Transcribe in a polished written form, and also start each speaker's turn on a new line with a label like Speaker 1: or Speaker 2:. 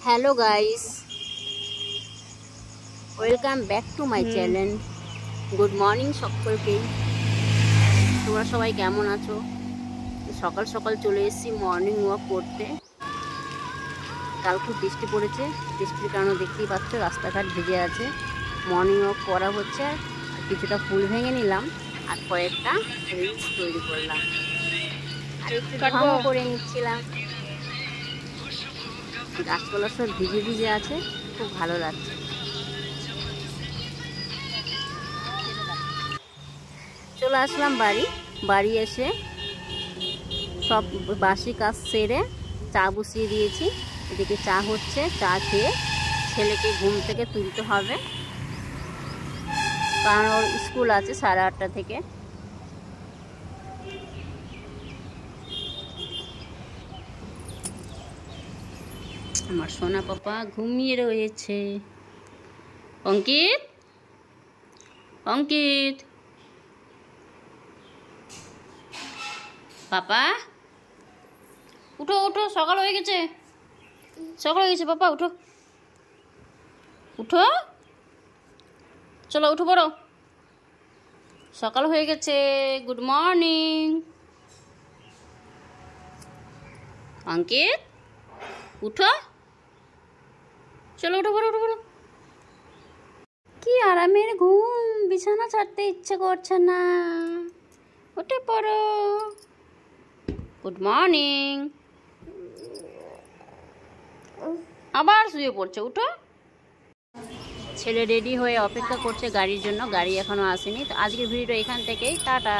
Speaker 1: Hello guys, welcome back to my channel. Good morning সকলকেই। তোমরা সবাই কেমন আছো? সকাল সকাল চলে এসেছি মর্নিং ওয়াক করতে। কাল খুব বৃষ্টি পড়েছে, বৃষ্টির কারণে দেখতেই পাচ্ছ রাস্তাঘাট ভিজে আছে। মর্নিং ওয়াক করা হচ্ছে, আর কিছুটা ফুল ভেঙে নিলাম আর কয়েকটা রিলস তৈরি করলাম আর একটু ঢঙও করে নিচ্ছিলাম। গাছপালা সব ভিজে ভিজে আছে, খুব ভালো লাগছে। চলে আসলাম বাড়ি এসে সব বাসি কাজ সেরে চা বসিয়ে দিয়েছি। এদিকে চা হচ্ছে, চা খেয়ে ছেলেকে ঘুম থেকে তুলতে হবে, কারণ ওর স্কুল আছে 8:30 থেকে। আমার সোনা পাপা ঘুমিয়ে রয়েছে। অঙ্কিত, অঙ্কিত পাপা উঠো উঠো, সকাল হয়ে গেছে, সকাল হয়ে গেছে পাপা, উঠো উঠো, চলো উঠো পড়ো, সকাল হয়ে গেছে। গুড মর্নিং অঙ্কিত, উঠো, চলো উঠো পড়ো, উঠো পড়ো। কি আরামের ঘুম, বিছানা ছাড়তে ইচ্ছে করছে না, উঠে পড়ো। Good morning. আবার শুয়ে পড়ছে, উঠো। ছেলে রেডি হয়ে অপেক্ষা করছে গাড়ির জন্য, গাড়ি এখনো আসেনি। তো আজকের ভিডিওটা এখান থেকেই, টাটা।